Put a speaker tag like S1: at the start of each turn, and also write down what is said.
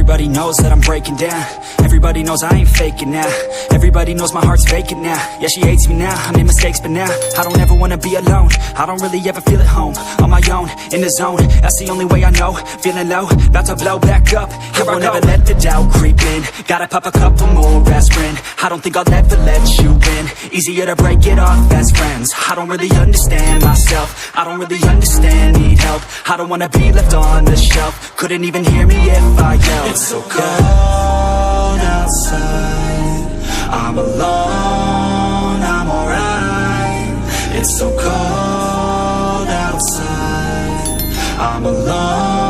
S1: Everybody knows that I'm breaking down. Everybody knows I ain't faking now. Everybody knows my heart's vacant now. Yeah, she hates me now, I made mistakes but now I don't ever wanna be alone. I don't really ever feel at home. On my own, in the zone, that's the only way I know. Feeling low, about to blow back up. Here I won't ever let the doubt creep in. Gotta pop a couple more aspirin. I don't think I'll ever let you in. Easier to break it off best friends. I don't really understand myself. I don't really understand, need help. I don't wanna be left on the shelf. Couldn't even hear me if I yelled. It's so cold outside, I'm alone, I'm alright. It's so cold outside, I'm alone.